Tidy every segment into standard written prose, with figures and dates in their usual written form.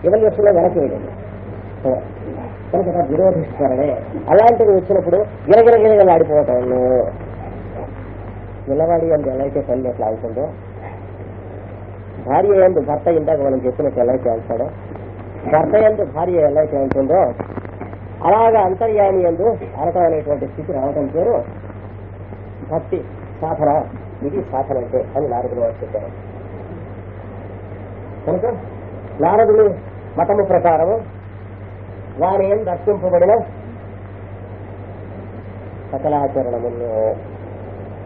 ఎవల్యూషన్లో వెనక్కి వెళ్ళింది కనుక విరోధిస్తారనే. అలాంటివి వచ్చినప్పుడు గిరగిరగిరగలాడిపోవటం పిల్లవాడి అందు ఎలా అయితే పని ఎట్లా అవుతుందో, భార్య ఎందు భర్త ఇందాక మనం చెప్పినట్టు ఎలా అయితే వెళ్తాడో, భర్త ఎందు భార్య ఎలా అయితే ఉంటుందో అలాగా అంతర్యామి ఎందు అనటం అనేటువంటి స్థితి రావడం పేరు భక్తి సాధన. ఇది సాధన అంటే అని నారదులు వారు చెప్పారు. కనుక నారదులు మతము ప్రకారము వారి ఎందు అర్పింపబడిన సకల ఆచరణములు,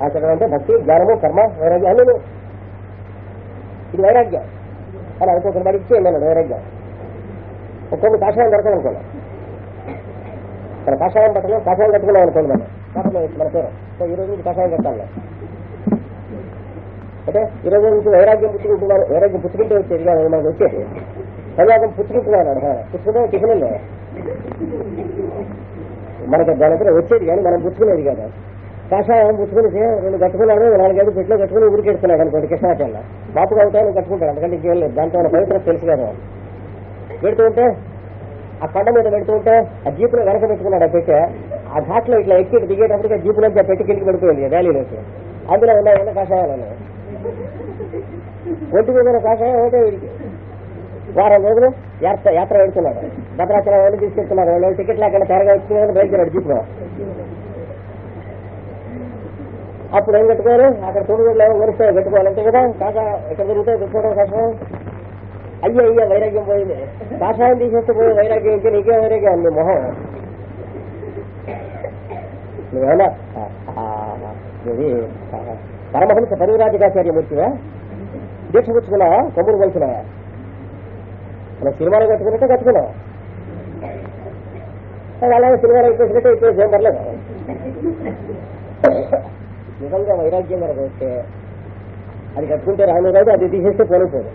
ఆచరణ అంటే భక్తి, జ్ఞానము, కర్మ, వైరాగ్యం అన్నీ. ఇది వైరాగ్యం అని అనుకోకుండా వాడికి ఇచ్చేయండి వైరాగ్యం. ఒక్కొక్క కాషాయం దొరకదు అనుకోండి, మన కాషాయం పట్టణం కాషాయం కట్టుకున్నాం అనుకోండి, మనం కాపంలో మన పేరు. సో ఈ రోజు నుంచి కాషాయం కట్టాలి అంటే ఈ రోజు నుంచి వైరాగ్యం పుచ్చుకుంటున్నాను. వైరాగ్యం పుచ్చుకుంటే వచ్చేది కాదు, మనకు వచ్చేది వైరాగ్యం పుచ్చుకుంటున్నాను. పుచ్చుకుంటే టిఫిన్ లేదు మనకు, దాని దగ్గర వచ్చేది కానీ మనం పుచ్చుకునేది కదా. కాషాయం పుచ్చుకుని రెండు కట్టుకున్నాడు, 4 గంటలు చెట్లు కట్టుకుని ఊరికెడుతున్నాడు అనుకోండి కృష్ణాచల్ల, బాపుగా అవుతాయని కట్టుకుంటాడు. అందుకంటే ఇంకేం లేదు, దాంతో మన పవిత్రత తెలుసు కదా. పెడుతూ ఉంటే ఆ కొండ మీద పెడుతూ ఉంటే ఆ జీపులో వెనక పెట్టుకున్నాడు. ఆ పెట్టే ఆ ఘాట్లో ఇట్లా ఎక్కి దిగేటప్పటికి ఆ జీపులోంచి ఆ పెట్టి కిందికి పడిపోయింది వ్యాలీలోకి. అందులో ఉన్నాయి కాషాయాలు, ఒంటి మీద కాషాయం ఒకటే. వీడికి వారం రోజులు యాత్ర వెళ్తున్నాడు, భద్రాచలం వాళ్ళు తీసుకెళ్తున్నారు. వాళ్ళు టికెట్ లేకుండా త్వరగా వచ్చిన బయలుదేరాడు జీపులో. అప్పుడు ఏం కట్టుకోవాలి, అక్కడ తొమ్మిదిలో వరుస్తాయి కట్టుకోవాలంటే కదా. కాషాయం ఎక్కడ దొరుకుతాయి పెట్టుకోవడం కాషాయం. అయ్యో వైరాగ్యం పోయింది, కాషాయం తీసేస్తే పోయి వైరాగ్యం ఇంకా నీకే వైరాగ్యం ఉంది మొహం. నువ్వేనా ఇది పరమహంస పరివిరాజకాచార్య మూర్తివా, దీక్ష పుచ్చుకున్నావా, కొమ్ములు కలిసినావా, మన సినిమాలు కట్టుకున్నట్టే కట్టుకున్నావా, అలాగే సినిమాలు అయిపోయినట్టే ఇప్పుడు ఏం పర్లేదు. నిజంగా వైరాగ్యం కనుక వస్తే అది కట్టుకుంటే రాను రాదు, అది తీసేస్తే పోలిపోదు.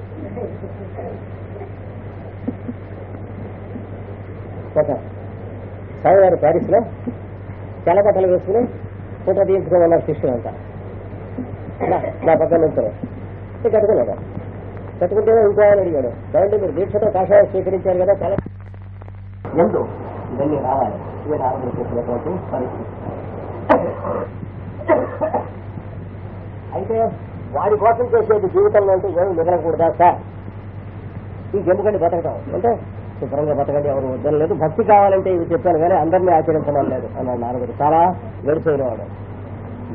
స్వామి గారు ప్యారిస్ లో చాలా బట్టలు వేసుకుని ఫోటో తీయించుకోమన్నారు శిష్యులు అంతా. నా పక్కన నుంచారు, కట్టుకున్నాడు. కట్టుకుంటే ఇంకో ఆయన అడిగాడు, కాబట్టి మీరు దీక్షతో కాషాయం స్వీకరించారు కదా, చాలా ఎందు ఇవన్నీ రావాలి. ఇవి రావడం చేసినటువంటి పరిస్థితి. అయితే వాడి కోసం చేసేది జీవితంలో అంటే ఏమి మిగలకూడదా సార్, ఈ ఎందుకంటే బతకటం అంటే శుభ్రంగా బతకండి, ఎవరు వద్దరు లేదు. భక్తి కావాలంటే ఇవి చెప్పాను కానీ అందరినీ ఆచరించడం లేదు అన్నాడు నారదుడు. చాలా వేడిపోయినవాడు.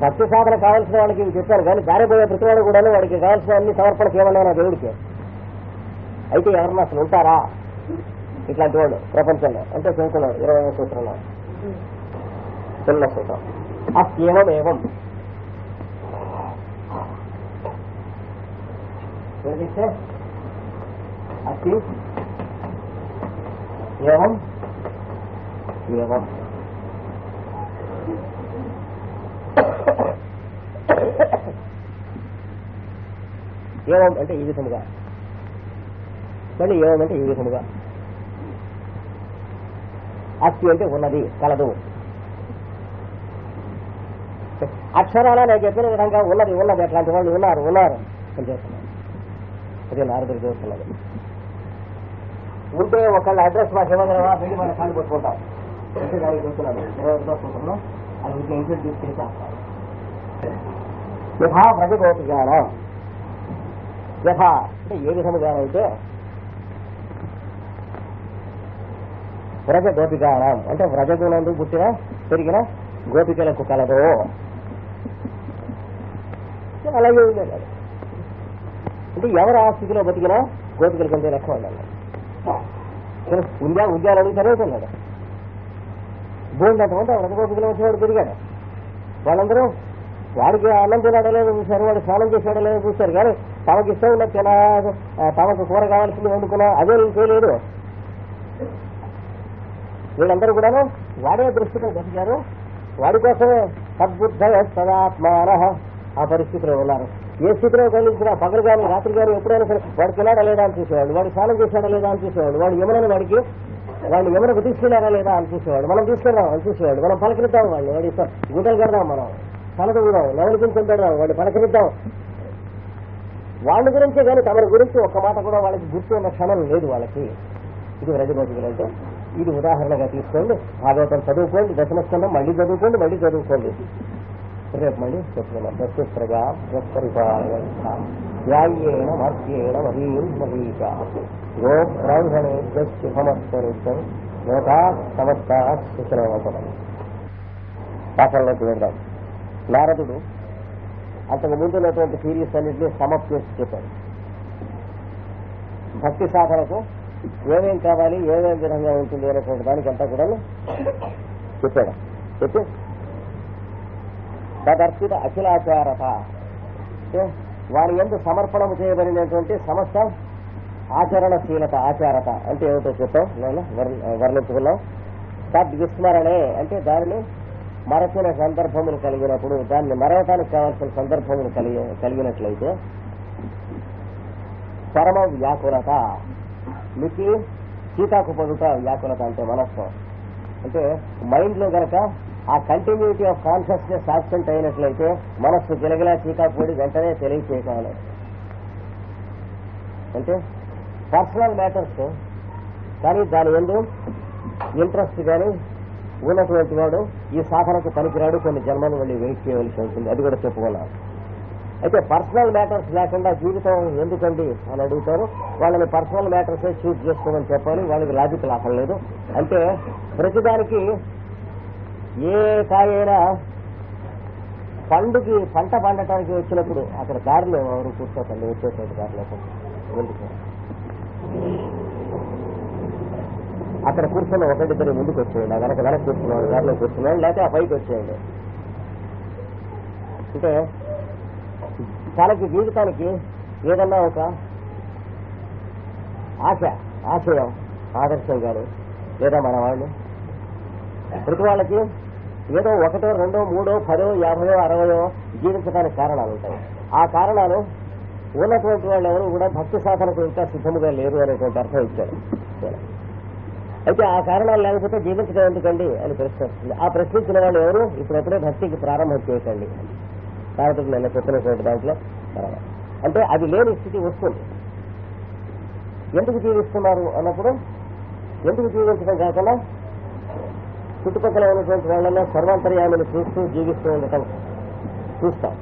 భక్తి సాధన కావాల్సిన వాళ్ళకి ఇవి చెప్పాను కానీ దారిపోయే ప్రతివాడు కూడా వాడికి కావాల్సిన అన్ని సమర్పణకి ఏమన్నా నా దేవుడికి. అయితే ఎవరన్నా అసలు ఉంటారా ఇట్లాంటి వాళ్ళు ప్రపంచంలో అంటే చెబుతున్నాడు 20వ సూత్రంలో చిన్న సూత్రం. అస్యేవం ఏవం ఏమిస్తే అస్తి ఏవం ఏవం ఏవం అంటే ఈ విధముగా, మళ్ళీ ఏవం అంటే ఈ విధముగా. అస్తి అంటే ఉన్నది, కలదు. అక్షరాల నేను చెప్పిన విధంగా ఉన్నది ఉన్నది అట్లాంటి వాళ్ళు ఉన్నారు అని చెప్తున్నాను. అదే నారదుడు చూస్తున్నది. ఉంటే ఒకళ్ళ అడ్రస్ మాకు ఇవ్వగలవా, వెళ్ళి మన కాళ్ళు కొట్టుకుంటాం అంటే దానికి చూస్తున్నాను. 21వ సూత్రంలో అది ఇంట్లో ఇంట్లో తీసుకెళ్తా యథా వ్రజ గోపిగానం. యథా అంటే ఏ విధముగానైతే వ్రజ గోపిగానం అంటే వ్రజగుణందు పుట్టిన పెరిగిన గోపికలకు కలదు. అలాగే ఉండేది అంటే ఎవరు ఆ స్థితిలో బతికినా గోపికల కంటే లెక్క ఉండాలి. ఉద్యాలు అడిగి చదువుతున్నాడు. భూమి అంటే వ్రత గోపికలు వచ్చేవాడు పెరిగాడు. వాళ్ళందరూ వాడికి అన్నం తినాడో లేదో చూశారు, వాడు స్నానం చేసాడో లేదో చూశారు. కానీ తమకు ఇష్టం ఉన్న తమకు కూర కావాల్సింది వండుకున్నా అదే నేను చేయలేదు. వీళ్ళందరూ కూడాను వాడే దృష్టితో బతికారు. వాడి కోసమే సద్బుద్ధ సదాత్మాన ఆ పరిస్థితిలో ఉన్నారు. ఏ స్థితిలో కలిగించినా పగలు కానీ రాత్రి కానీ ఎప్పుడైనా సరే వాడు తినాడా లేదా అని చూసేవాడు, వాడు స్నానం చేశాడా లేదా అని చూసేవాడు, వాడు యమునని వాళ్ళు యమునకు తీసుకెళ్లారా లేదా అని చూసేవాడు, మనం తీసుకెళ్దాం అని చూసేవాడు, మనం పలకరిద్దాం వాళ్ళు, వాడి గుడ్డలు కడదాం, మనం తలదూదాం, లవలికించం పెడదాం, వాడిని పలకరిద్దాం. వాళ్ళ గురించే కానీ తమ గురించి ఒక్క మాట కూడా వాళ్ళకి గుర్తు ఉన్న క్షణం లేదు వాళ్ళకి. ఇది వ్రజగోపికలు అంటే. ఇది ఉదాహరణగా తీసుకోండి. భాగవతం చదువుకోండి, దశమస్కందం మళ్ళీ చదువుకోండి, మళ్ళీ చదువుకోండి. రేపు మళ్ళీ చెప్తున్నాం. ప్రత్యుత్తరగా న్యాయేణ మార్గేణ మహీం మహీష గో బ్రాహ్మణే శుభమస్వరూపం లోకా సమస్త శుశ్రవతం. పాఠంలోకి వెళ్దాం. నారదుడు అంతకు ముందు ఉన్నటువంటి సీరియస్ అన్నింటినీ సమప్ చేసి చెప్పాడు. భక్తి సాధనకు ఏమేం కావాలి, ఏమేం విధంగా ఉంటుంది అనేటువంటి దానికి అంతా కూడా చెప్పాడు. చెప్పి తదర్పిత అఖిలాచారత వారి యందు సమర్పణము చేయబడినటువంటి సమస్త ఆచరణశీలత. ఆచారత అంటే ఏమిటో చెప్పాం, వర్ణించుకున్నాం. తద్విస్మరణే అంటే దానిని మరచిన సందర్భములు కలిగినప్పుడు, దాన్ని మరవటానికి కావాల్సిన సందర్భములు కలిగినట్లయితే పరమ వ్యాకులత, మీకు చీకాకు పడుట. వ్యాకులత అంటే మనస్సు అంటే మైండ్ లో గనక ఆ కంటిన్యూటీ ఆఫ్ కాన్షియస్నెస్ ఆబ్సెంట్ అయినట్లయితే మనస్సు గిలగిలా చీకాకు పడి వెంటనే తెలియచేయకాలి. అంటే పర్సనల్ మ్యాటర్స్ కానీ దాని యందు ఇంట్రెస్ట్ కానీ ఉన్నటువంటి వాడు ఈ సాధనకు పనికిరాడు, కొన్ని జన్మలు మళ్ళీ వెయిట్ చేయవలసి ఉంటుంది. అది కూడా చెప్పుకున్నాను. అయితే పర్సనల్ మ్యాటర్స్ లేకుండా జీవితం ఎందుకండి అని అడుగుతారు. వాళ్ళని పర్సనల్ మ్యాటర్సే చూస్ చేసుకోమని చెప్పాలి. వాళ్ళకి లాజిక్ లాభలేదు. అంటే ప్రతిదానికి ఏ కాయైనా పంట పండటానికి వచ్చినప్పుడు అక్కడ దారిలో ఎవరు కూర్చోకండి, వచ్చేటువంటి దారిలో ఎందుకు అక్కడ కూర్చొని ఒకటిద్దరు ముందుకు వచ్చేయండి, వెనక కూర్చున్నాడు, దారిలో కూర్చున్నాడు, లేకపోతే ఆ పైకి వచ్చేయండి. అంటే తనకి జీవితానికి ఏదన్నా ఒక ఆశయం ఆదర్శం కానీ లేదా మన వాళ్ళు ప్రతి వాళ్ళకి ఏదో 1, 2, 3, 10, 50, 60 జీవించడానికి కారణాలు ఉంటాయి. ఆ కారణాలు ఉన్నటువంటి వాళ్ళు ఎవరు కూడా భక్తి సాధనకు ఇంకా సిద్ధముగా లేరు అనేటువంటి అర్థం ఇచ్చారు. అయితే ఆ కారణాలు లేకపోతే జీవించడం ఎందుకండి అని ప్రశ్న వస్తుంది. ఆ ప్రశ్నించిన వాళ్ళు ఎవరు? ఇప్పుడెప్పుడే భక్తికి ప్రారంభం చేయకండి. కాబట్టి నేను చెప్పినటువంటి దాంట్లో అంటే అది లేని స్థితి వస్తుంది. ఎందుకు జీవిస్తున్నారు అన్నప్పుడు ఎందుకు జీవించడం కాకుండా చుట్టుపక్కల ఉన్నటువంటి వాళ్ళలో సర్వాంతర్యాలను చూస్తూ జీవిస్తూ ఉండటం చూస్తాం.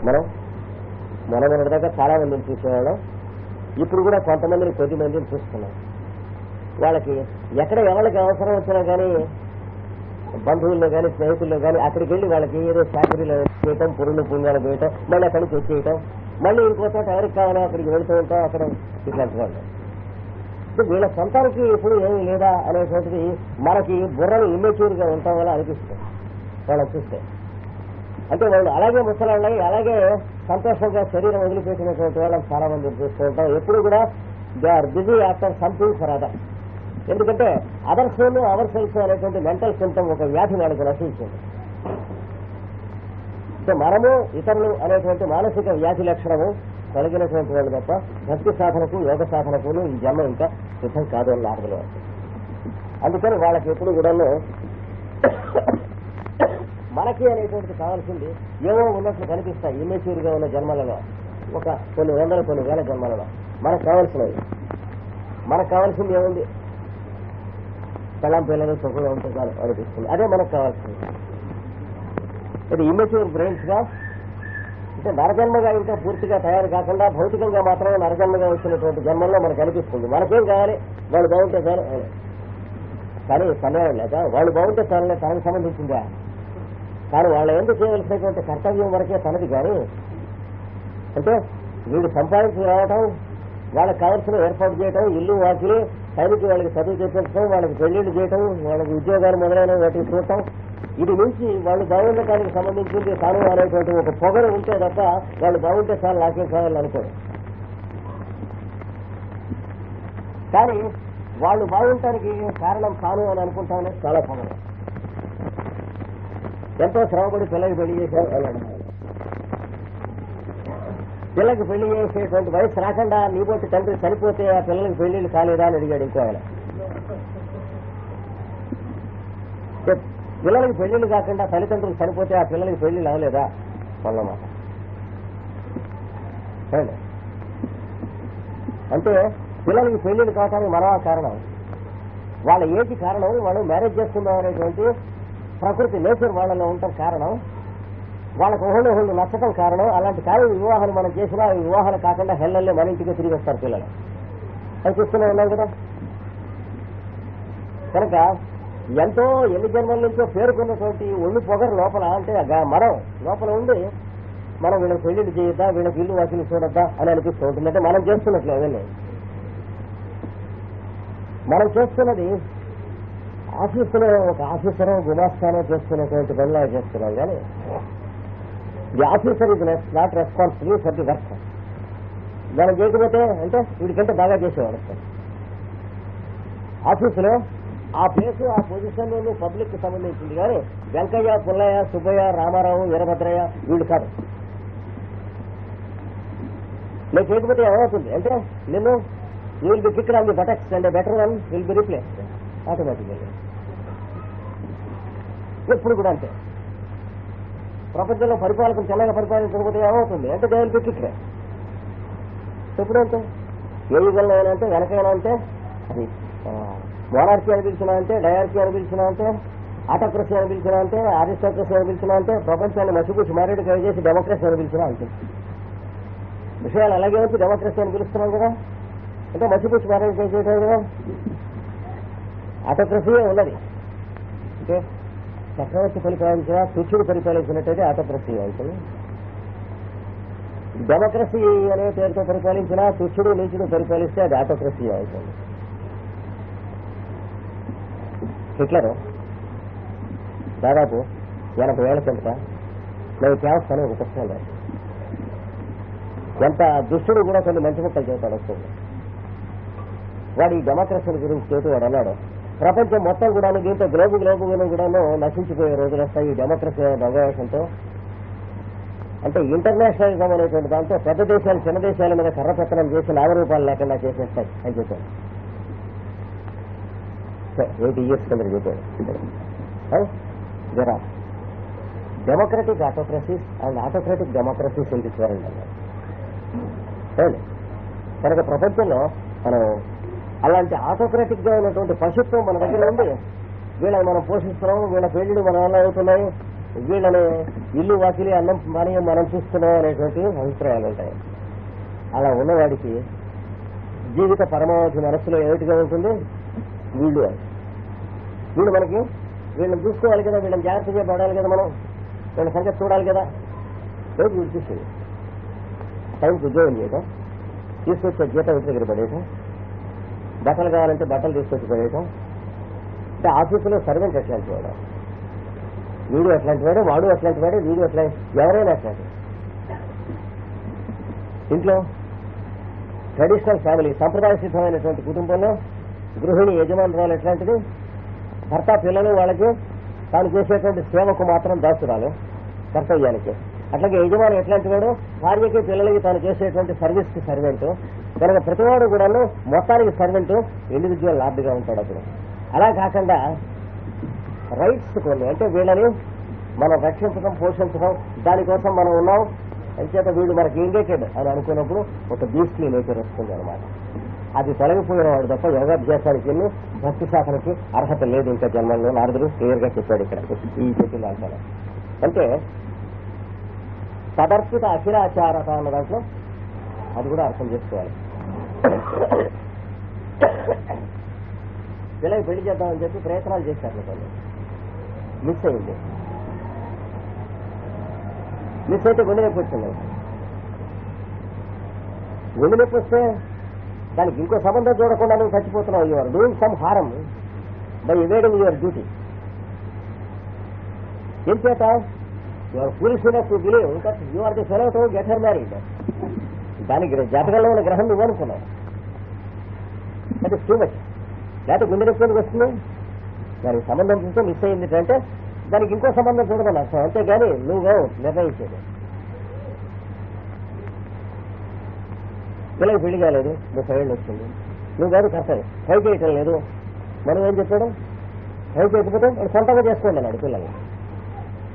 మనం దాకా చాలా మందిని చూసేవాళ్ళం. ఇప్పుడు కూడా కొంతమందిని, కొద్ది మందిని చూస్తున్నాం. వాళ్ళకి ఎక్కడ ఎవరికి అవసరం వచ్చినా కానీ బంధువుల్లో కానీ స్నేహితుల్లో కానీ అక్కడికి వెళ్ళి వాళ్ళకి ఏదో చాకరీలు చేయటం, పురుళ్ళు పుణ్యాలు చేయటం, మళ్ళీ అక్కడికి వచ్చేయటం, మళ్ళీ ఇంకో చోట ఎవరికి కావాలో అక్కడికి వెళుతూ ఉంటాం. అక్కడ ఇట్లాంటి వాళ్ళు వీళ్ళ సొంతానికి ఇప్పుడు ఏమీ లేదా అనేటువంటిది మనకి బుర్రలు ఇమ్మెచ్యూర్ గా ఉండటం వల్ల అనిపిస్తుంది వాళ్ళని చూస్తే. అంటే వాళ్ళు అలాగే ముసలాళ్ళై అలాగే సంతోషంగా శరీరం వదిలిపెట్టినటువంటి వాళ్ళని చాలా మంది చూస్తూ ఉంటాం. ఎప్పుడు కూడా they are busy after something for other. ఎందుకంటే అదర్ సోల్ అవర్ సెల్స్ అనేటువంటి మెంటల్ సింటమ్ ఒక వ్యాధి వాళ్ళకి నశించింది. సో మనము ఇతరులు అనేటువంటి మానసిక వ్యాధి లక్షణము కలిగినటువంటి వాళ్ళు తప్ప భక్తి సాధనకు, యోగ సాధనకు ఈ జన్మ ఇంకా సిద్ధం కాదు అని అర్థంలో. అందుకని వాళ్ళకి ఎప్పుడు కూడా మనకి అనేటువంటిది కావాల్సింది ఏవో ఉన్నట్లు కనిపిస్తాయి ఇమ్మెచ్యూర్ గా ఉన్న జన్మలలో, ఒక కొన్ని వందల కొన్ని వేల జన్మలలో మనకు కావాల్సింది ఏముంది? పెళ్ళం పిల్లలు సుఖంగా ఉంటే చాలు అనిపిస్తుంది. అదే మనకు కావాల్సింది. ఇది ఇమ్మెచ్యూర్ బ్రెయిన్స్ గా అంటే నరజన్మగా ఇంకా పూర్తిగా తయారు కాకుండా భౌతికంగా మాత్రమే నరజన్మగా వచ్చినటువంటి జన్మల్లో మనకు అనిపిస్తుంది మనకేం కావాలి, వాళ్ళు బాగుంటే చాలు. కానీ సమయం లేక వాళ్ళు బాగుంటే చాలనే తనకు సంబంధించిందా? కానీ వాళ్ళ ఎందుకు చేయవలసినటువంటి కర్తవ్యం వరకే తనది. కానీ అంటే వీళ్ళు సంపాదించి రావటం, వాళ్ళకి కావాల్సిన ఏర్పాటు చేయటం, ఇల్లు వాకిలి, టైంకి వాళ్ళకి చదువు చేపించడం, వాళ్ళకి పెళ్లిళ్ళు చేయటం, వాళ్ళకి ఉద్యోగాలు మొదలైన వాటికి చూడటం, ఇది నుంచి వాళ్ళు బాగుండటానికి సంబంధించింది తాను అనేటువంటి ఒక పొగరు ఉంటే తప్ప వాళ్ళు బాగుంటే చాలు నాకేం కావాలని అనుకోరు. కానీ వాళ్ళు బాగుంటానికి కారణం తాను అని అనుకుంటామని చాలా పొగరు. ఎంతో శ్రమపడి పిల్లకి పెళ్లి చేశారు అన్నాడు. పిల్లకి పెళ్లి చేసేటువంటి వయసు రాకుండా నీబోటి తండ్రి చనిపోతే ఆ పిల్లలకి పెళ్లిళ్ళు కాలేదా అని అడిగాడు ఇంకో ఆయన. పిల్లలకి పెళ్లిళ్ళు కాకుండా తల్లిదండ్రులు చనిపోతే ఆ పిల్లలకి పెళ్లిళ్ళు అవ్వలేదా? అన్నమాట. అంటే పిల్లలకి పెళ్లిళ్ళు కావటానికి మనం కారణం, వాళ్ళ ఏజ్ కారణం, వాళ్ళు మ్యారేజ్ చేసుకుందాం అనేటువంటి ప్రకృతి నేచర్ వాళ్ళలో ఉండటం కారణం, వాళ్ళకు ఒకళ్ళు నచ్చటం కారణం. అలాంటి కాలం వివాహాలు మనం చేసినా ఈ వివాహాలు కాకుండా హెల్లల్లే మన ఇంటికి తిరిగి వస్తారు పిల్లలు. అది చూస్తూనే ఉన్నాం కదా. కనుక ఎంతో ఎన్ని జన్మల నుంచో పేరుకున్నటువంటి ఒళ్ళు పొగరు లోపల, అంటే మనం లోపల ఉండి మనం వీళ్ళకి పెళ్లిళ్ళు చేయొద్దా, వీళ్ళకి ఇల్లు వాకిలు చూడొద్దా అని అనిపిస్తూ ఉంటుంది. అంటే మనం చేస్తున్నట్లు అవన్నీ మనం చేస్తున్నది ఆఫీసులో ఒక ఆఫీసరో గుమాస్తానో చేస్తున్నటువంటి పనిలా చేస్తున్నాం. కానీ ది ఆఫీసర్ ఇది not responsible for the work. మనం చేయకపోతే అంటే వీడికంటే బాగా చేసేవాడు ఆఫీసులో. ఆ ప్లేస్ ఆ పొజిషన్లోనూ పబ్లిక్ కి సంబంధించింది. కానీ వెంకయ్య, పుల్లయ్య, సుబ్బయ్య, రామారావు, వీరభద్రయ్య వీళ్ళు కాదు. నేను చేయకపోతే ఏమవుతుంది అంటే నిన్ను you will be kicked on the buttocks and better one will be replaced ఆటోమేటిక్గా. ఎప్పుడు కూడా అంతే. ప్రపంచంలో పరిపాలకులు చిన్నగా పరిపాలించకపోతే ఏమవుతుంది అంటే దే విల్ బి కిక్డ్. ఎప్పుడు అంతే. ఏ యుగంలో అయినా అంటే వెనకైనా అంటే అది మోనార్కీ అని పిలిచినా అంటే, డయార్కీ అని పిలిచినా అంటే, ఆటోక్రసీ అని పిలిచినా అంటే, ఆరిస్టోక్రసీ అని పిలిచినా అంటే, ప్రపంచాన్ని మసిపూసి మారేడు కవి చేసి డెమోక్రసీ అని పిలిచినా అంటే విషయాలు అలాగే వచ్చి డెమోక్రసీ అని పిలుస్తున్నాం కదా. అంటే మసిపూసి మారేడు కవి చేయడం కదా. ఆటోక్రసీయే ఉన్నది. అంటే చక్రవర్తి పరిపాలించినా తుచ్చుడు పరిపాలించినట్టయితే ఆటోక్రసీ అవుతుంది. డెమోక్రసీ అనే పేరుతో పరిపాలించినా తుచ్చుడు నీచుడు పరిపాలిస్తే అది ఆటోక్రసీ అవుతుంది. హిట్లర్ దాదాపు 80 ఏళ్ల కిందట నేను చేస్తాను ఒక పుస్తకం రాసి, ఎంత దుష్టుడు కూడా కొన్ని మంచి ముక్కలు చెబుతాడు వస్తుంది. వాడు ఈ డెమోక్రసీ గురించి చెబుతూ వాడు అన్నాడు, ప్రపంచం మొత్తం కూడా దీంతో గ్లోబు కూడాను నశించిపోయే రోజులు వస్తాయి ఈ డెమోక్రసీ అవకాశంతో. అంటే ఇంటర్నేషనలిజం అనేటువంటి దాంతో పెద్ద దేశాలు చిన్న దేశాల మీద కర్రపెత్తనం చేసి నామరూపాలు లేకుండా చేసేస్తాయి అని చెప్పాడు. 80 years కింద చెప్పాడు. there are democratic autocracies and autocratic democracies in this world అన్నారు. కనుక ప్రపంచంలో మనం అలాంటి ఆటోక్రాటిక్ గా ఉన్నటువంటి పశుత్వం మన దగ్గర ఉంది. వీళ్ళని మనం పోషిస్తున్నాం, వీళ్ళ పెళ్లిళ్ళు మన వల్ల అవుతున్నాయి, వీళ్ళని ఇల్లు వాకిలి అన్నం పానీయం మనం చూస్తున్నాం అనేటువంటి అభిప్రాయాలు ఉంటాయి. అలా ఉన్నవాడికి జీవిత పరమావధి మనస్సులో ఏమిటిగా ఉంటుంది, వీళ్ళు మనకి వీళ్ళని చూసుకోవాలి కదా, వీళ్ళని జాగ్రత్తగా పడాలి కదా, మనం వీళ్ళ సంగతి చూడాలి కదా. లేదు వీళ్ళు చూసేది టైంకి ఉద్యోగం చేయటం, తీసుకొచ్చే జీతం దగ్గర పడేయటం, బట్టలు కావాలంటే బట్టలు తీసుకొచ్చి పడేయటం. అంటే ఆఫీసులో సర్వెంట్ ఎట్లాంటి వాడు, వీడు అట్లాంటి వాడు, వాడు అట్లాంటి వాడు, వీడు అట్లా, ఎవరైనా అట్లాంటి. ఇంట్లో ట్రెడిషనల్ ఫ్యామిలీ సంప్రదాయ సిద్ధమైనటువంటి కుటుంబంలో గృహిణి యజమానురాలు ఎట్లాంటిది, భర్త పిల్లలు వాళ్ళకి తాను చేసేటువంటి సేవకు మాత్రం దాచురాలు కర్తవ్యానికి. అట్లాగే యజమాని ఎట్లాంటి వాడు, భార్యకి పిల్లలకి తాను చేసేటువంటి సర్వీస్ కి సర్వెంట్. కనుక ప్రతివాడు కూడాను మొత్తానికి సర్వెంట్, ఇండివిజువల్ లార్డ్గా ఉంటాడు అప్పుడు. అలా కాకుండా రైట్స్ కొన్ని, అంటే వీళ్ళని మనం రక్షించడం పోషించడం దానికోసం మనం ఉన్నాం అంచేత వీళ్ళు మనకి ఇండేటెడ్ అని అనుకున్నప్పుడు ఒక బీస్ట్లీ నేచర్ వస్తుంది అనమాట. అది తొలగిపోయిన వాడు తప్ప యోగాభ్యాసానికి వెళ్ళి భక్తి శాఖలకి అర్హత లేదు ఇంకా జన్మల్లో. నారదుడు క్లియర్ గా చెప్పాడు ఇక్కడ ఈ చెప్పిన అంటారు. అంటే తదర్పిత అఖిలాచారత అన్న దాంట్లో అది కూడా అర్థం చేసుకోవాలి. పిల్లకి పెళ్లి చేద్దామని చెప్పి ప్రయత్నాలు చేశారు, వాళ్ళు మిస్ అయింది. మిస్ అయితే గుండె నొప్పి వచ్చింది. గుండె నొప్పి వస్తే దానికి ఇంకో సంబంధం చూడకుండా నువ్వు చచ్చిపోతున్నావు. Your doing some harm by evading your duty. ఏం చేత your foolish enough to believe that you are the fellow to get her married. దానికి జాతకంలో ఉన్న గ్రహం నువ్వు అనుకున్నావు. That is too much. లేకపోతే గుండె నొప్పి ఎందుకు వస్తుంది? దానికి సంబంధం చూస్తే మిస్ అయింది అంటే దానికి ఇంకో సంబంధం చూడమని అర్థం, అంతేగాని నువ్వు నిర్ణయించేది. పిల్లకి పెళ్లి కాలేదు, 30 ఏళ్ళు వచ్చింది, నువ్వు కాదు కర్తవ్యం ట్రై చేయటం లేదు. మనం ఏం చెప్పాడు, ట్రై చేయకపోతే వాడు సొంతంగా చేసుకోండి అన్నాడు పిల్లల్ని.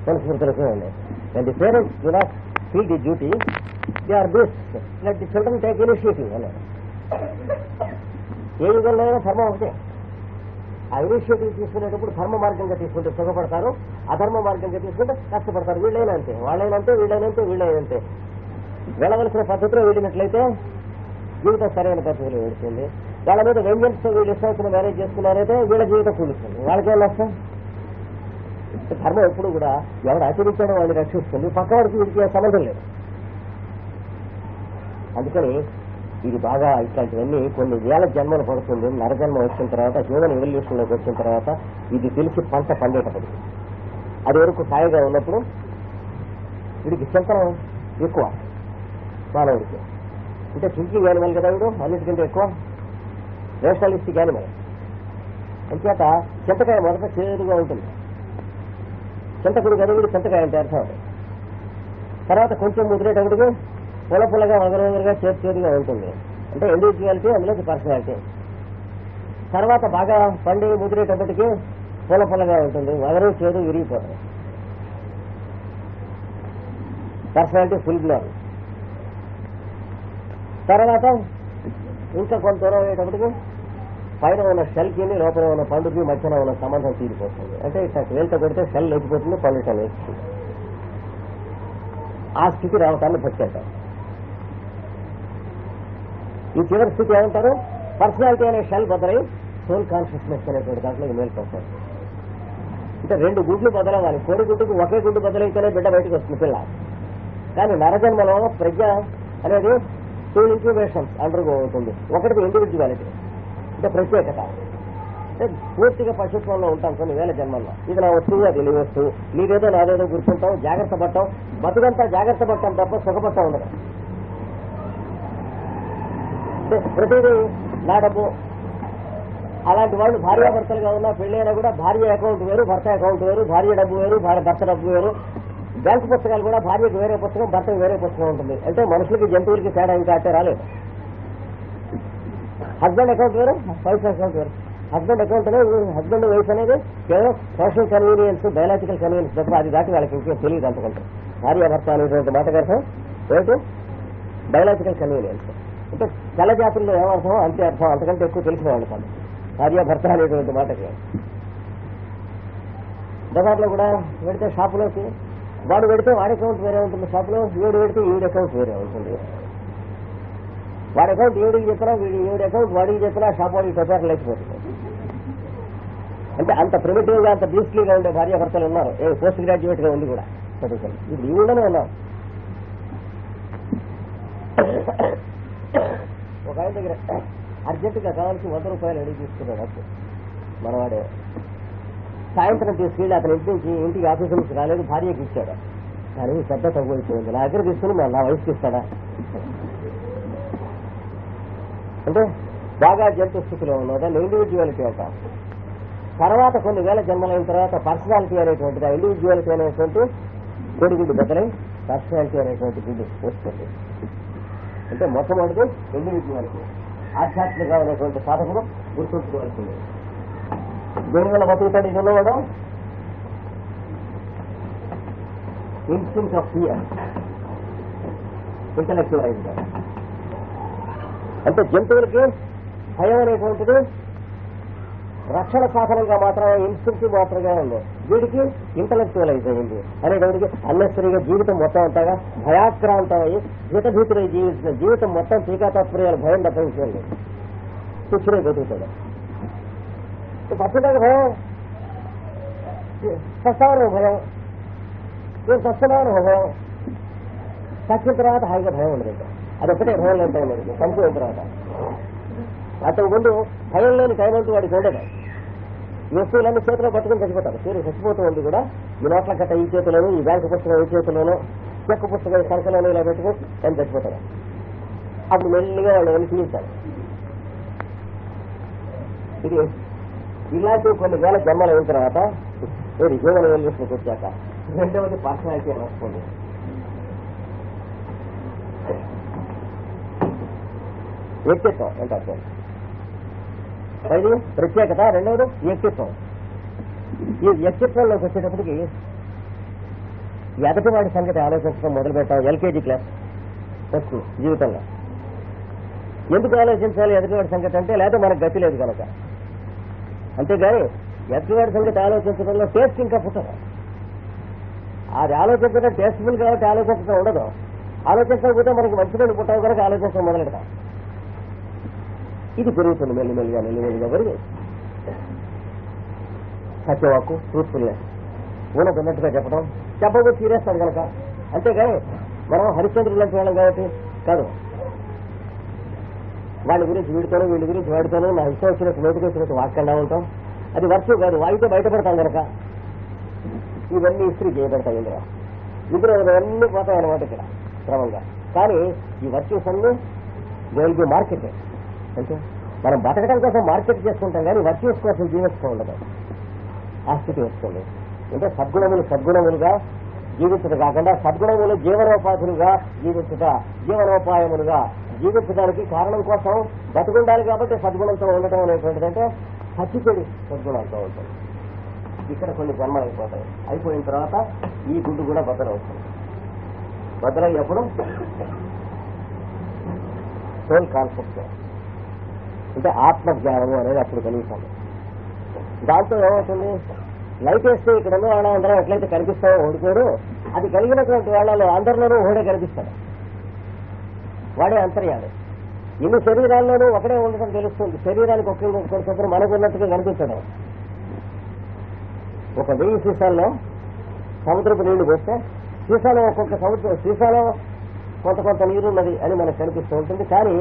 మన స్మృతులకే ఉన్నాయి. And the parents do not feel the duty, they are beasts, let the children take initiative అన్నారు. ఏ యుగంలో అయినా ధర్మం ఒకటే. ఆ ఇనిషియేటివ్ తీసుకునేటప్పుడు ధర్మ మార్గంగా తీసుకుంటే సుఖపడతారు, అధర్మ మార్గంగా తీసుకుంటే కష్టపడతారు. వీళ్ళైనా అంతే, వాళ్ళైనంతే, వీళ్ళైనంతే, వీళ్ళైనంతే. వెళ్ళవలసిన పద్ధతిలో వెళ్ళినట్లయితే జీవితం సరైన పద్ధతిలో వెళ్తుంది. వాళ్ళ మీద వెంజన్స్ వీళ్ళు ఇష్టం మ్యారేజ్ చేసుకున్నారైతే వీళ్ళ జీవితం కూలుస్తుంది. వాళ్ళకేం నష్టం? ధర్మం ఎప్పుడు కూడా ఎవరు ఆచరించాడో వాళ్ళని రక్షిస్తుంది, పక్కవాడికి వీడికి సంబంధం లేదు. అందుకని ఇది బాగా ఇట్లాంటివన్నీ కొన్ని వేల జన్మలు పడుతుంది. నరజన్మ వచ్చిన తర్వాత, హ్యూమన్ ఎవల్యూషన్లోకి వచ్చిన తర్వాత ఇది తెలిసి పంట పండేటప్పటికి, అది వరకు హాయిగా ఉన్నప్పుడు వీడికి చింతనం ఎక్కువ మానవుడికి. అంటే థింకింగ్ యానిమల్ కదా వీడు, అన్నిటికంటే ఎక్కువ రేషనలిస్టిక్ యానిమల్. అంచేత చింతకాయ మొదట చేదుగా ఉంటుంది. చింతకుడు కదా వీడు చింతకాయ అంటే అర్థం. తర్వాత కొంచెం ముదిరేటప్పటికి పుల్ల పుల్లగా వగరవగరగా చేదుగా ఉంటుంది. అంటే ఇండివిజువాలిటీ, అందులోకి పర్సనాలిటీ. తర్వాత బాగా పండి ముదిరేటప్పటికి పుల్ల పుల్లగా ఉంటుంది, వగరు చేదు విరిగిపోతుంది. Personality full blown. తర్వాత ఇంకా కొంత దూరం అయ్యేటప్పటికి పైన ఉన్న షెల్కి లోపల ఉన్న పండుకి మధ్యన ఉన్న సంబంధం తీరిపోతుంది. అంటే ఇట్లా వేలుతో కొడితే షెల్ లేచిపోతుంది, పండు లేచిపోతుంది. ఆ స్థితి రావటాన్ని భక్తి అంటారు. ఈ చివరి స్థితి ఏమంటారు? పర్సనాలిటీ అనే షెల్ బదలై సోల్ కాన్షియస్నెస్ అనేటువంటి దాంట్లో మేల్కొంటారు. అంటే రెండు గుడ్లు బదలవాలి. కోడి గుడ్డుకు ఒకే గుడ్డు బదలైతేనే బిడ్డ బయటకు వస్తుంది పిల్ల. కానీ నరజన్మలో ప్రజ్ఞ అనేది 2 ఇంక్యుబేషన్స్ అండర్గో అవుతుంది. ఒకటిది ఇండివిజువాలిటీ, అంటే ప్రత్యేకత. అంటే పూర్తిగా పశుత్వంలో ఉంటాం కొన్ని వేల జన్మల్లో. ఇది నా వస్తువు, అది నీ వస్తువు, నీదేదో నాదేదో గుర్తుంటాం, జాగ్రత్త పడటం, బతుకంతా జాగ్రత్త పడటం తప్ప సుఖపడటం ఉండదు. ప్రతిదీ నా డబ్బు. అలాంటి వాళ్ళు భార్యాభర్తలుగా ఉన్నా పెళ్ళైనా కూడా భార్య అకౌంట్ వేరు, భర్త అకౌంట్ వేరు, భార్య డబ్బు వేరు, భర్త డబ్బు వేరు. బ్యాంకు పుస్తకాలు కూడా భార్యకు వేరే పుస్తకం, భర్తకు వేరే పుస్తకం ఉంటుంది. అంటే మనుషులకి జంతువులకి తేడా ఇంకా అంటే రాలేదు. హస్బెండ్ అకౌంట్ వేరు, వైఫ్ అకౌంట్ వేరు. హస్బెండ్ అకౌంట్ అనేది, హస్బెండ్ వైఫ్ అనేది కేవలం సోషల్ కన్వీనియన్స్, బయలాజికల్ కన్వీనియన్స్ తప్ప అది దాటి వాళ్ళకి ఇంకేం తెలియదు అంతకంటే. భార్యాభర్త అనేటువంటి మాట అర్థం ఏంటి? Biological convenience. అంటే తెల్ల జాతుల్లో ఏమర్థం అంతే అర్థం, అంతకంటే ఎక్కువ తెలిసిన వాళ్ళు కాదు భార్యాభర్త అనేటువంటి మాటకి. బజార్లో కూడా పెడితే షాపులోకి వాడు పెడితే వాడి అకౌంట్ వేరే ఉంటుంది, షాపులో వీడు పెడితే ఈవిడ అకౌంట్ వేరే ఉంటుంది. వాడి అకౌంట్ ఈవిడికి చెప్పినా, ఈవిడ అకౌంట్ వాడికి చెప్పినా షాప్ వాడికి ప్రచారం లేకపోతుంది. అంటే అంత ప్రిమిటివ్ గా, అంత బీస్ట్లీగా ఉండే భార్యాభర్తలు ఉన్నారు. పోస్ట్ గ్రాడ్యుయేట్ గా ఉంది కూడా చదువుకొని. ఇప్పుడు ఈ ఊళ్ళోనే ఉన్నారు. ఒక ఆయన దగ్గర అర్జెంటుగా కావాల్సి 100 రూపాయలు అడిగి తీసుకున్నాడు అప్పుడు మనవాడే. సాయంత్రం తీసుకెళ్ళి అతని ఇంటికి ఆఫీసు నుంచి రాలేదు, భార్యకి ఇచ్చాడు. కానీ పెద్ద తగ్గు అయిపోయింది. నా దగ్గర తీసుకుని నా వయసుకి ఇస్తాడా? అంటే బాగా జంతు స్థితిలో ఉన్నదా ఇండివిజువాలిటీ అంట. తర్వాత కొన్ని వేల జన్మలైన తర్వాత పర్సనాలిటీ అనేటువంటిది, ఆ ఇండివిజువాలిటీ అనేటువంటి కోడిగుడ్డు బదులై పర్సనాలిటీ అనేటువంటి గుడ్డు వస్తుంది. అంటే మొట్టమొదటి ఇండివిజువాలిటీ, ఆధ్యాత్మిక అనేటువంటి సాధకులు గుర్తుంచుకోవాల్సింది. దేనివల్ల బతుకుతాడు ఇది ఉన్నవాడు? Instinct of fear, intellectualize. అంటే జంతువులకి భయం అనేటువంటిది రక్షణ సాధనంగా మాత్రమే, ఇన్స్టింక్టివ్ మాత్రమే ఉంది. వీడికి ఇంటలెక్చువలైజ్ అయింది అనేటువంటిది అన్నెసరిగా జీవితం మొత్తం అంతగా భయాక్రాంతమై జితభీతులై జీవిస్తున్న జీవితం మొత్తం టీకాతాత్పర్యాలు భయం తప్పించండి, కూర్చునే బతుకుతాడు. పచ్చదాక భయం, సస్తావన భయం, నేను సస్తున్నాను భయం, చచ్చిన తర్వాత హాయిగా భయం ఉండదు. అదొక్కటే భయం లేని టైం లేదు చనిపోయిన తర్వాత. అతని ముందు భయం లేని టైం అంటూ వాడికి ఉండదు. ఈ వస్తువులన్నీ చేతిలో పట్టుకుని చచ్చిపోతాడు. తీరు చచ్చిపోతూ ఉంది కూడా ఈ నోట్ల కట్ట ఈ చేతిలోను, ఈ బ్యాంకు పుస్తకం ఈ చేతిలోను, చెక్కు పుస్తకం సంఖ్యలోనూ ఇలా పెట్టుకుని నేను చచ్చిపోతాడు. అప్పుడు మెల్లిగా వాళ్ళు వెళ్ళి తీర్చాలి. ఇది ఇలాంటి కొన్ని వేల జన్మలు అయిన తర్వాత హ్యూమన్ ఎవల్యూషన్కి వచ్చాక రెండవది పర్సనాలిటీ అని వస్తుంది. వ్యక్తిత్వం అంటే అర్థం. అది ప్రత్యేకత, రెండవది వ్యక్తిత్వం. ఈ వ్యక్తిత్వంలోకి వచ్చేటప్పటికి ఎదటివాడి సంగతి ఆలోచించడం మొదలు పెట్టాం. ఎల్కేజీ క్లాస్ ఫస్ట్ జీవితంలో. ఎందుకు ఆలోచించాలి ఎదుటివాడి సంగతి అంటే, లేదా మనకు గతి లేదు కనుక. అంతేగాని ఎదుటివాడి సంగతి ఆలోచించడంలో టేస్ట్ ఇంకా పుట్టదు. అది ఆలోచించడం టేస్ట్ఫుల్ కాబట్టి ఆలోచించడం ఉండదు. ఆలోచించకపోతే మనకి మంచిగా పుట్టవు కనుక ఆలోచించడం మొదలెడతాం. ఇది పెరుగుతుంది మెల్లిమెల్లిగా పెరిగి. సత్యవాకు, ట్రూత్ఫుల్నెస్, ఉన్నట్టుగా చెప్పకపోతే తీరేస్తాడు కనుక. అంతేగాని మనం హరిశ్చంద్రులు లాంటి వాళ్ళం కాబట్టి కాదు. వాళ్ళ గురించి వీడితోనూ వీళ్ళ గురించి వాడితోనూ నా ఇష్టం వచ్చినట్టు నోటికి వచ్చినట్టు వాక్యంగా ఉంటాం. అది వర్షం కాదు, వాయితే బయటపడతాం కనుక ఇవన్నీ ఇస్త్రీ చేయబడతాయి. ఇందులో ఇవన్నీ పోతాయి అన్నమాట ఇక్కడ క్రమంగా. కానీ ఈ వర్చ్యూస్ అన్ని దేనికి మార్కెట్ అంటే మనం బతకడం కోసం మార్కెట్ చేసుకుంటాం, కానీ వర్చ్యూస్ కోసం జీవిస్తూ ఉండదు. ఆ స్థితి వస్తుంది. అంటే సద్గుణములుగా జీవించడం కాకుండా సద్గుణములు జీవనోపాధులుగా జీవనోపాయములుగా జీవించడానికి కారణం కోసం బతుకుండాలి. కాబట్టి సద్గుణంతో ఉండటం అనేటువంటిదంటే హచ్చిచెడి సద్గుణాలతో ఉంటుంది. ఇక్కడ కొన్ని జన్మలు అయిపోతాయి. అయిపోయిన తర్వాత ఈ గుడ్డు కూడా బద్దలవుతుంది. బద్దలయ్యేప్పుడు సోల్ కాన్సెప్ట్ అంటే ఆత్మజ్ఞానము అనేది అప్పుడు కలుగుతుంది. దాంతో ఏమవుతుంది, లైట్ వేస్తే ఇక్కడ ఉన్న వాళ్ళందరూ ఎట్లయితే కనిపిస్తావో ఓడిపోయాడు, అది కలిగినటువంటి వాళ్ళలో అందరిలోనూ ఓడే కనిపిస్తాడు. వాడే అంతర్యాలు. ఇన్ని శరీరాల్లోనూ ఒకడే ఉండటం తెలుస్తుంది. శరీరానికి ఒక్కొక్కరు మనకు ఉన్నట్టుగా కనిపించడం. ఒక 1000 సీసాల్లో సముద్రపు నీళ్లు పోస్తే సీసాలో సీసాలో కొంత నీరున్నది అని మనకు కనిపిస్తూ ఉంటుంది. కానీ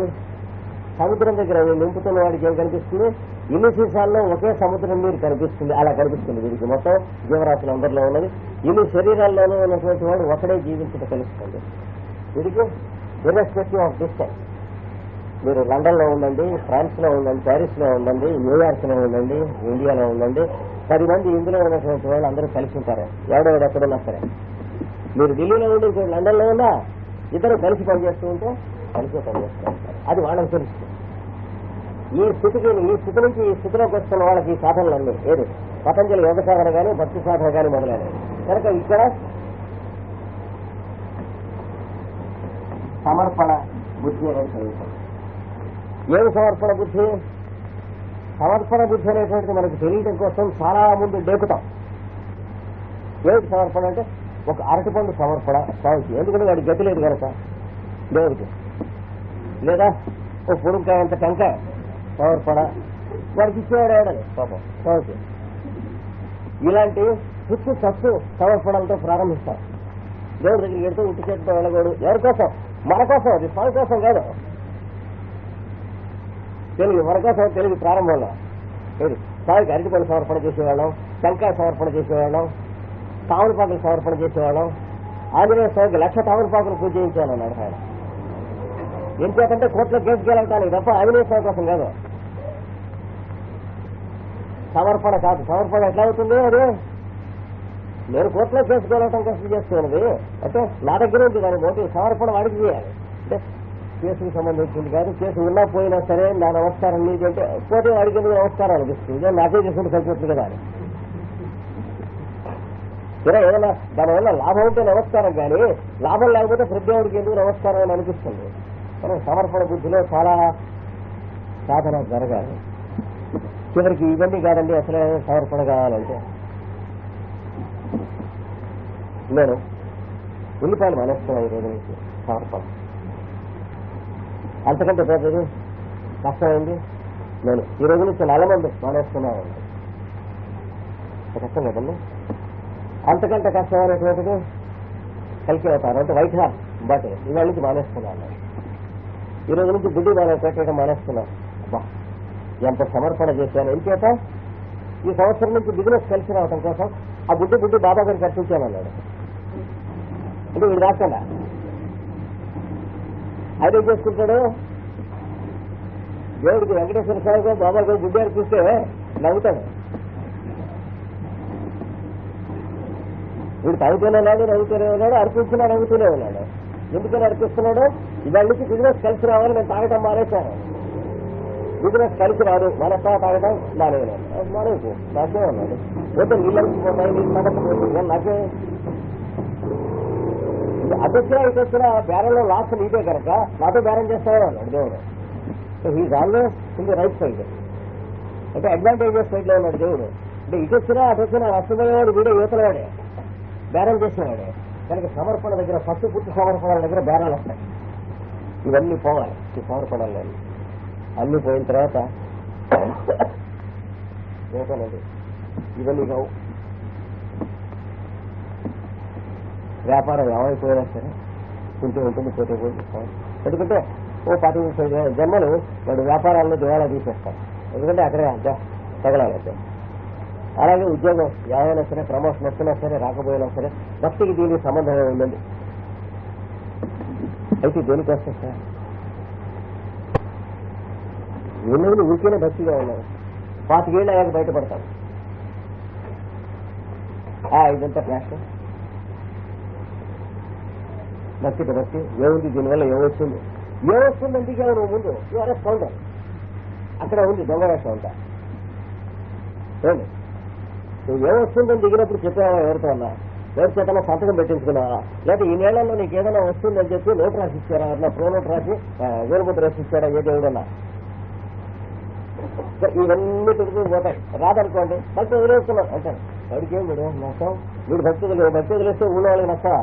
సముద్రం దగ్గర నింపుతున్న వాడికి ఏం కనిపిస్తుంది, ఇన్ని సీసాల్లో ఒకే సముద్రం నీరు కనిపిస్తుంది. అలా కనిపిస్తుంది వీరికి మొత్తం జీవరాశులు అందరిలో ఉన్నది. ఇన్ని శరీరాల్లోనూ ఉన్నటువంటి వాడు ఒకడే జీవించడం తెలుస్తుంది వీరికి. Irrespective of distance. మీరు లండన్లో ఉండండి, ఫ్రాన్స్లో ఉండండి, ప్యారిస్లో ఉండండి, న్యూయార్క్లో ఉండండి, ఇండియాలో ఉండండి, 10 మంది ఇందులో ఉన్నటువంటి వాళ్ళు అందరూ కలిసి ఉంటారు. ఎవడెవడు ఎక్కడున్నా సరే. మీరు ఢిల్లీలో ఉండి ఇంకోటి లండన్లో ఉన్నా ఇద్దరు కలిసి పనిచేస్తూ ఉంటే కలిసి పనిచేస్తూ ఉంటారు. అది వాళ్ళకి తెలుస్తుంది. ఈ స్థితి నుంచి ఈ స్థితిలోకి వస్తున్న వాళ్ళకి ఈ సాధనలన్నీ ఏది పతంజలి యోగ సాధన కానీ భక్తి సాధన కానీ మొదలైనవి కనుక ఇక్కడ సమర్పణ బుద్ధి అనేది చదువుతాం. ఏమి సమర్పణ బుద్ధి? సమర్పణ బుద్ధి అనేటువంటిది మనకు తెలియడం కోసం చాలా ముందు డేకుతాం. ఏమిటి సమర్పణ అంటే, ఒక అరటిపండు సమర్పణ స్వామికి, ఎందుకంటే వాడికి గతి లేదు కనుక దేవుడికి. లేదా ఒక పొడుకాయ అంత టెంకాయ సమర్పణ, వాడికి ఇచ్చేవాడు ఏడాది పాపం స్వామికి. ఇలాంటి పుచ్చు చచ్చు సమర్పణలతో ప్రారంభిస్తారు. దేవుడి దగ్గరికి వెళ్తూ ఉట్టి చేతితో వెళ్ళకూడదు. ఎవరి కోసం? మన కోసం. అది స్వామి కోసం కాదు. తెలుగు మన కోసం తెలుగు ప్రారంభంలో ఏది స్వామికి అరటిపండు సమర్పణ చేసేవాళ్ళం, టెంకాయ సమర్పణ చేసేవాళ్ళం, తామలపాకులు సమర్పణ చేసేవాళ్ళం. ఆంజనేయ స్వామికి 1,00,000 తామలపాకులు పూజ చేయించాలన్నాడు ఆయన. ఏం చేతంటే కోర్టులో కేసు గెలవటానికి తప్ప ఆంజనేయ స్వామి కోసం కాదు. సమర్పణ కాదు. సమర్పణ ఎట్లా అవుతుంది? అది నేను కోర్టులో కేసు గెలవటం కోసం చేస్తున్నది అంటే నా దగ్గర ఉంది దాని మోటివ్. సమర్పణ వాడికి చేయాలి అంటే కేసుకు సంబంధించింది కాదు. కేసు ఉన్నా పోయినా సరే నా నమస్కారం నీది అంటే పోతే వాడికి నమస్కారం అనిపిస్తుంది. నాకే చేసుకుంటూ కలిపి కదా అని సరే. ఏదైనా దానివల్ల లాభం ఉంటే నమస్కారం, కానీ లాభం లేకపోతే ప్రతిదేవుడికి ఎందుకు నమస్కారం అని అనిపిస్తుంది. మనం సమర్పణ బుద్ధిలో చాలా సాధన జరగాలి. చివరికి ఇవన్నీ కాదండి, అసలే సమర్పణ కావాలంటే నేను ఉల్లిపాయలు మానేస్తున్నాను ఈ రోజు నుంచి. సమర్పణ అంతకంటే పెద్దది కష్టమైంది. నేను ఈ రోజు నుంచి 4 మంది మానేస్తున్నాను. కష్టం కదండి. అంతకంటే కష్టమైనటువంటిది కలిసి అవుతారు అంటే వైట్ హార్ట్ బట్ ఇవాళ నుంచి మానేస్తున్నాను. ఈ రోజు నుంచి గుడ్డి పెట్టడం మానేస్తున్నాను. అబ్బా ఎంత సమర్పణ చేశాను. ఏం చేత ఈ సంవత్సరం నుంచి బిజినెస్ కలిసి రావటం కోసం ఆ బుడ్డి బాబా గారికి అర్పించాను అన్నాడు. అంటే వీడు రాకుండా ఆయన ఏం చేసుకుంటాడు, దేవుడికి వెంకటేశ్వర స్వామిగా బాబా గారు బుడ్డి అర్పిస్తే నవ్వుతాడు. వీడు తాగుతూనే ఉన్నాడు, నవ్వుతూనే ఉన్నాడు, అర్పించినా నవ్వుతూనే ఉన్నాడు. ఎందుకని అర్పిస్తున్నాడు? ఇవాళ నుంచి బిజినెస్ కలిసి రావాలి, నేను తాగటం మానేశాను. బిజినెస్ కలిసి రాదు, మనస్తా తాగటం మానేసి నాకే ఉన్నాడు. పోతే నీళ్ళకి పోతాయి, నీళ్ళు తాగకపోతుంది. నాకే అదొచ్చినా ఇటు వచ్చినా బేరంలో లాస్ట్ నీటే కనుక నాతో బేరం చేస్తాను అన్నాడు దేవుడు. So he's always in the right side, అంటే అడ్వాంటేజెస్ సైడ్ లో ఉన్నాడు దేవుడు. అంటే ఇటు వచ్చినా అటు వచ్చినా నష్టపోయేవాడు వీడే యువతలవాడే, బేరం చేసేవాడే. కనుక సమర్పణ దగ్గర ఫస్ట్ పూర్తి సమర్పణల దగ్గర బేరాలు వస్తాయి. ఇవన్నీ పోవాలి ఈ సమర్పణలు. అన్ని పోయిన తర్వాత ఏమోనండి ఇవన్నీ కావు. వ్యాపారం ఏమైపోయినా సరే కొంచెం ఉంటుంది, పోతే పోయి. ఎందుకంటే ఓ 25 జన్మలు వాడు వ్యాపారాల్లో దివాళా తీసేస్తాడు. ఎందుకంటే అక్కడే అంతా తగలాలంటే. అలాగే ఉద్యోగం ఏమైనా సరే, ప్రమోషన్ వస్తున్నా సరే రాకపోయినా సరే, భక్తికి దీనికి సంబంధం ఉందండి. అయితే దేనికి వస్తుంది సార్? వీళ్ళు ఊరికేనే భక్తిగా ఉన్నారు. 25 ఏళ్ళు అయ్యాక బయటపడతారు. ఇదంతా ఫ్లాష్ భక్తి భక్తి ఏముంది, దీనివల్ల ఏమొస్తుంది అందుకే నువ్వు ముందు యువర్ కౌంటర్ అక్కడ ఉంది దొంగ వేషం అంతా. చూడండి, నువ్వు ఏమొస్తుందని దిగినప్పుడు చెప్పావా ఎవరితో అన్నా, ఎవరి చేతనా సంతకం పెట్టించుకున్నావా, లేకపోతే ఈ నెలల్లో నీకు ఏదైనా వస్తుందని చెప్పి నోట్ రాసిచ్చారా, అట్లా ప్రో నోట్ రాసి వేరుముద్ర రాసిచ్చారా ఏ దేవుడన్నా? ఇవన్నీ తిరుగుతూ పోతాయి. రాదనుకోండి భక్తి వదిలేస్తున్నాం అంటారు. వాడికి ఏం వీడు నష్టం, వీడు భక్తి వదిలేస్తే ఊళ్ళో వాళ్ళకి నష్టమా?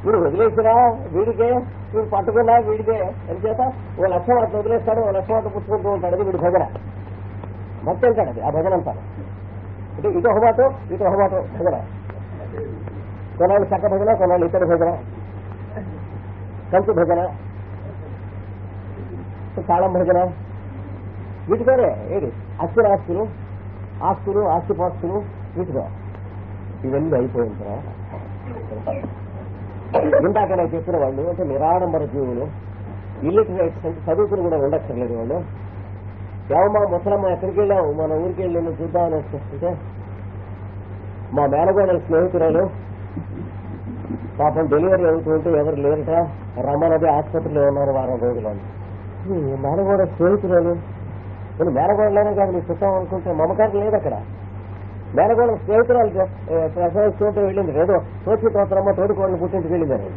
వీడు వదిలేసినా వీడికే, వీడు పట్టుకున్నా వీడికే. ఎందుచేత ఓ లక్షం అట్లా వదిలేస్తాడు, ఓ లక్షం అట్లా పుచ్చుకుంటూ ఉంటాడు. అది వీడు భజన భక్తి అంటాడు. అది ఆ భజన అంటారు. అంటే ఇటు ఒకమాటం భజన. కొన్నాళ్ళు చక్క భజన, కొన్నాళ్ళు ఇతర భజన, కంచు భజన, తాళం భజన. వీటితోనే ఏది ఆస్తులు ఆస్తిపాస్తులు వీటితో ఇవన్నీ అయిపోయిన తర్వాత ఇందాక నేను చెప్పిన వాళ్ళు అంటే నిరాడంబర జీవులు, ఇల్లిటరేట్స్ అంటే చదువుకుని కూడా ఉండక్కర్లేదు వాళ్ళు. ఏమమ్మా ముసలమ్మ ఎక్కడికి వెళ్ళావు, మన ఊరికి వెళ్ళి నేను చూద్దామని వస్తుంటే మా మేనగోడల స్నేహితురాలు పాపం డెలివరీ అవుతుంటే ఎవరు లేరట, రమ్మనది ఆసుపత్రిలో ఉన్నారు వారం రోజులు. మేనగోడ స్నేహితురాలు, నేను మేనగోడలేనే కాదు నీ చుట్టాం అనుకుంటే మమకారం లేదు అక్కడ. మేనగోడ స్నేహితురాలు ప్రసవిస్తుంటే వెళ్ళింది, ఏదో తోచి తోటరమ్మ తోడుకోళ్ళని పుట్టింటికి వెళ్ళిందని.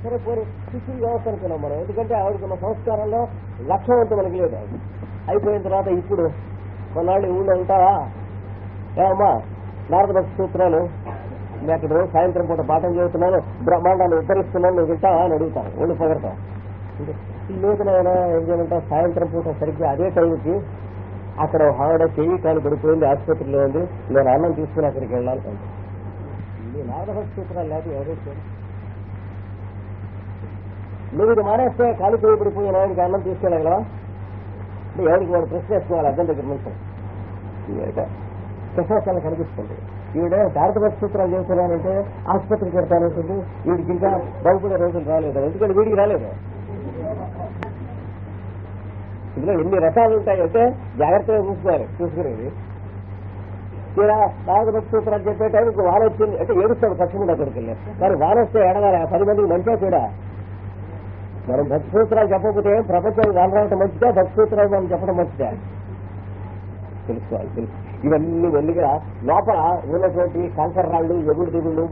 సరే పోనీ శిష్యులు వ్యవస్థ అనుకున్నాం మనం. ఎందుకంటే ఆవిడకున్న సంస్కారంలో లక్ష్యం అంతా మనకి లేదు. అయిపోయిన తర్వాత ఇప్పుడు కొన్నాళ్ళు ఊళ్ళో ఉంటావా, ఏమమ్మా నారద భక్తి సూత్రాలు నేను అక్కడ సాయంత్రం పూట పాఠం చదువుతున్నాను, బ్రహ్మాండాన్ని ఉత్తరిస్తున్నాను, నువ్వు వింటావా అని అడుగుతాను. ఒళ్ళు పొగడతాం. లేదు నాయన ఏం చేయమంటా, సాయంత్రం పూట సరిగ్గా అదే టైంకి అక్కడ ఆవిడ చెయ్యి కాలు పడిపోయింది, ఆసుపత్రిలో ఉంది, నేను అన్నం తీసుకుని అక్కడికి వెళ్ళాలి. ఈ నారద భక్తి సూత్రాలు లేకపోతే ఎవరైతే నువ్వు ఇది మానేస్తే కాలు చెయ్యి పడిపోయిన ఆయనకి అన్నం తీసుకెళ్ళగలవా? అంటే ఎవరికి వాడు ప్రశ్న వేసుకోవాలి అర్థం దగ్గర నుంచి. ప్రశ్న కనిపిస్తుంది. ఈవిడ భారత భక్తి సూత్రాలు చేస్తున్నానంటే ఆసుపత్రికి పెడతానంటుంది. వీడికి ఇంకా బాగుపడే రోజులు రాలేదు. ఎందుకంటే వీడికి రాలేదు. ఇందులో ఎన్ని రకాలు ఉంటాయంటే జాగ్రత్తగా చూసుకునేది. ఇలా భారత భక్తి సూత్రాలు చెప్పే టైంకి వాన వచ్చింది అంటే ఏడుస్తాడు పశ్చిమ దగ్గరికి వెళ్ళి. మరి వాన వస్తే ఎడగాలి 10 మందికి మంచిగా కూడా. మనం భక్తి సూత్రాలు చెప్పకపోతే ప్రపంచానికి వాన రావటం మంచిదా, భక్తి సూత్రాలు మనం చెప్పడం మంచిదా తెలుసుకోవాలి. ఇవన్నీ వెళ్ళిగా లోపల ఉన్నటువంటి కంకర రాళ్ళు, ఎగుడు దిగుళ్ళు